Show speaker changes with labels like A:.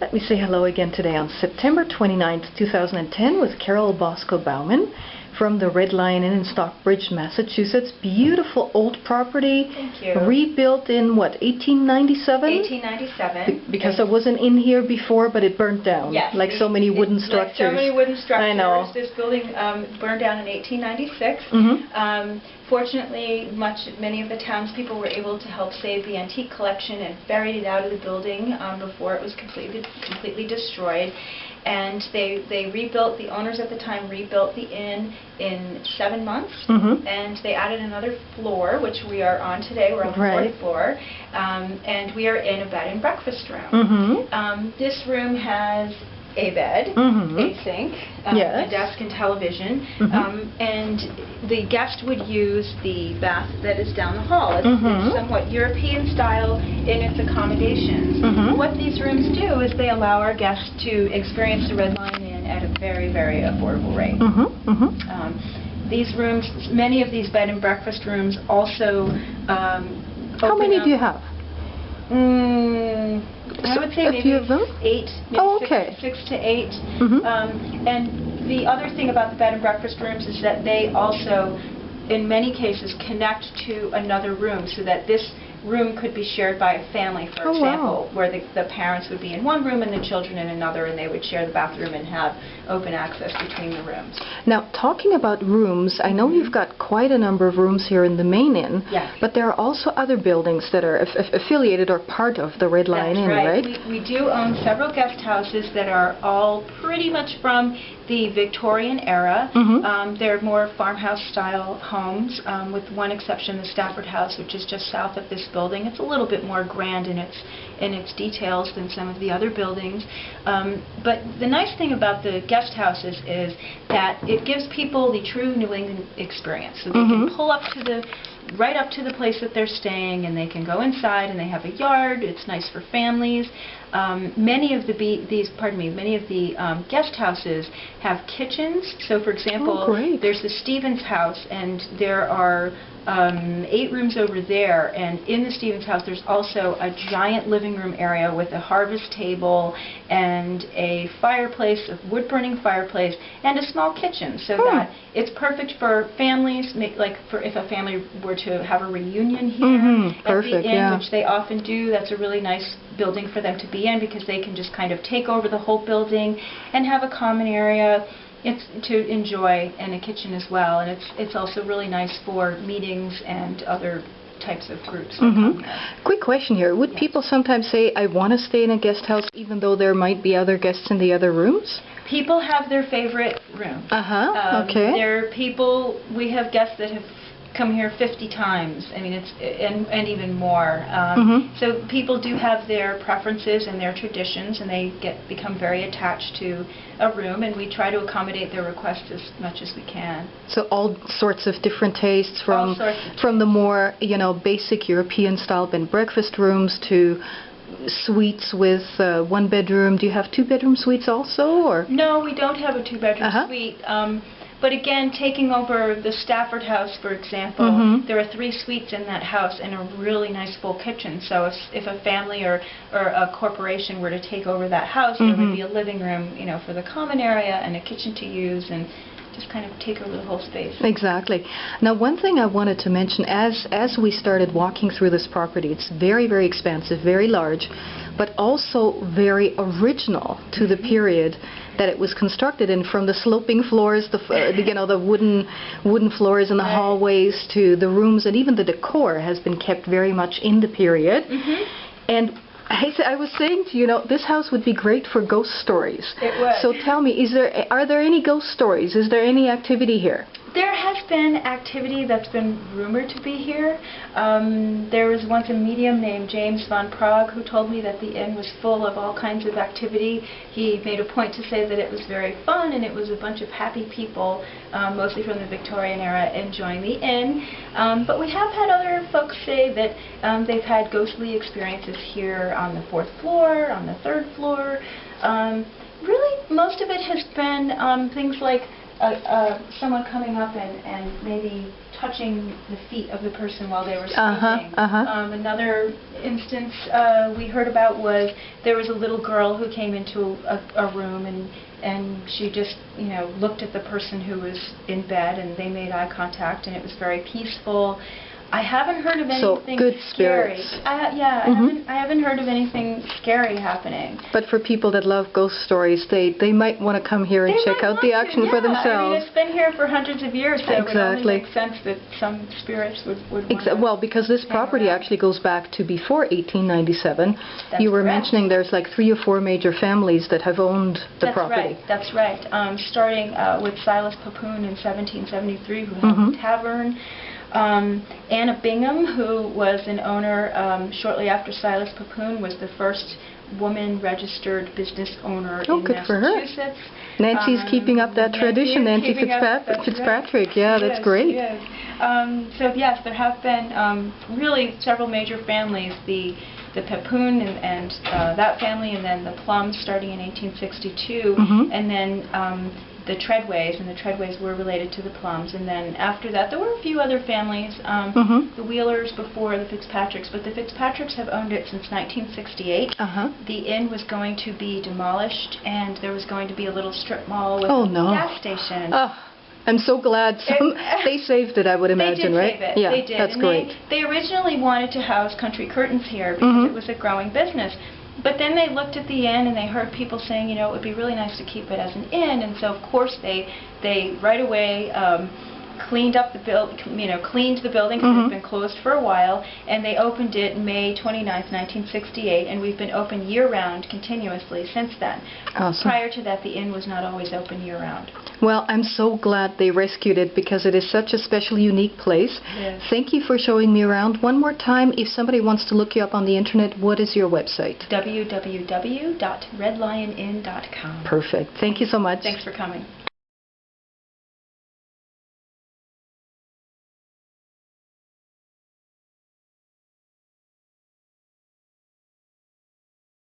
A: Let me say hello again today on September 29th, 2010 with Carol Bosco Baumann from the Red Lion Inn in Stockbridge, Massachusetts. Beautiful old property.
B: Thank you.
A: Rebuilt in what, 1897?
B: 1897.
A: Because I wasn't in here before, but it burnt down.
B: Yes.
A: Like so many wooden structures.
B: Like so many wooden structures.
A: I know.
B: This building burned down in 1896. Fortunately, many of the townspeople were able to help save the antique collection and ferried it out of the building before it was completely destroyed. And they rebuilt, the owners at the time rebuilt the inn in 7 months, and they added another floor, which we are on today. We're on the fourth floor, and we are in a bed and breakfast room. This room has a bed, a sink, a desk and television, and the guest would use the bath that is down the hall. It's somewhat European style in its accommodations. What these rooms do is they allow our guests to experience the Red Lion Inn at a very, very affordable rate. These rooms, many of these bed and breakfast rooms also
A: How many do you have?
B: I would say maybe 8, maybe 6 to 8. And the other thing about the bed and breakfast rooms is that they also, in many cases, connect to another room, so that this room could be shared by a family, for example, where the parents would be in one room and the children in another, and they would share the bathroom and have open access between the rooms.
A: Now, talking about rooms, I know you've got quite a number of rooms here in the main inn, but there are also other buildings that are affiliated or part of the Red Lion Inn, right?
B: We do own several guest houses that are all pretty much from the Victorian-era. They're more farmhouse-style homes, with one exception, the Stafford House, which is just south of this building. It's a little bit more grand in its details than some of the other buildings. But the nice thing about the guest houses is that it gives people the true New England experience. So they can pull up to right up to the place that they're staying, and they can go inside, and they have a yard. It's nice for families. Many of the guest houses have kitchens. So, for example, there's the Stevens house, and there are 8 rooms over there, and in the Stevens house there's also a giant living room area with a harvest table and a fireplace, a wood-burning fireplace, and a small kitchen, so that it's perfect for families, like if a family were to have a reunion here at the inn, which they often do. That's a really nice building for them to be in, because they can just kind of take over the whole building and have a common area to enjoy, and a kitchen as well. And it's also really nice for meetings and other types of groups.
A: Quick question here. Would people sometimes say, I want to stay in a guest house even though there might be other guests in the other rooms?
B: People have their favorite room. We have guests that have come here 50 times. I mean, and even more. So people do have their preferences and their traditions, and they become very attached to a room, and we try to accommodate their requests as much as we can.
A: So all sorts of different tastes, from the more basic European style bed and breakfast rooms to suites with 1 bedroom. Do you have 2-bedroom suites also, or?
B: No, we don't have a 2-bedroom suite. But again, taking over the Stafford House, for example, there are 3 suites in that house and a really nice full kitchen. So if a family or a corporation were to take over that house, there would be a living room, for the common area, and a kitchen to use, and just kind of take over the whole space.
A: Exactly. Now, one thing I wanted to mention, as we started walking through this property, it's very, very expansive, very large, but also very original to the period that it was constructed in, from the sloping floors, the wooden floors in the hallways, to the rooms, and even the decor has been kept very much in the period. And I was saying to you, this house would be great for ghost stories.
B: It would.
A: So tell me, are there any ghost stories? Is there any activity here?
B: There has been activity that's been rumored to be here. There was once a medium named James von Prague who told me that the inn was full of all kinds of activity. He made a point to say that it was very fun, and it was a bunch of happy people, mostly from the Victorian era, enjoying the inn. But we have had other folks say that they've had ghostly experiences here on the 4th floor, on the 3rd floor. Really, most of it has been things like someone coming up and maybe touching the feet of the person while they were sleeping. Another instance we heard about was there was a little girl who came into a room and she just, looked at the person who was in bed, and they made eye contact, and it was very peaceful. I haven't heard of anything
A: good
B: scary.
A: spirits.
B: I haven't heard of anything scary happening.
A: But for people that love ghost stories, they might want to come here and check out the action for themselves.
B: I mean, it's been here for hundreds of years, so it would only make sense that some spirits would want to
A: Well, because this property actually goes back to before 1897. You were mentioning there's like 3 or 4 major families that have owned the property.
B: That's right. Starting with Silas Papoon in 1773, who held a tavern. Anna Bingham, who was an owner shortly after Silas Papoon, was the first woman registered business owner in
A: good for her.
B: Massachusetts.
A: Nancy's keeping up that tradition, Nancy Fitzpatrick. Yeah, that's great.
B: So yes, there have been really several major families. The Papoon and that family, and then the Plums starting in 1862, and then the Treadways, and the Treadways were related to the Plums, and then after that there were a few other families, the Wheelers before the Fitzpatricks, but the Fitzpatricks have owned it since 1968. The inn was going to be demolished, and there was going to be a little strip mall with a gas station.
A: I'm so glad they saved it, I would imagine,
B: right?
A: They did save it.
B: Yeah, they did.
A: That's great.
B: They originally wanted to house Country Curtains here because it was a growing business. But then they looked at the inn and they heard people saying, it would be really nice to keep it as an inn, and so of course they right away cleaned up the cleaned the building because it had been closed for a while, and they opened it May 29th, 1968, and we've been open year-round continuously since then.
A: Awesome.
B: Prior to that, the inn was not always open year-round.
A: Well, I'm so glad they rescued it because it is such a special, unique place.
B: Yes.
A: Thank you for showing me around. One more time, if somebody wants to look you up on the internet, what is your website?
B: www.redlioninn.com.
A: Perfect. Thank you so much.
B: Thanks for coming.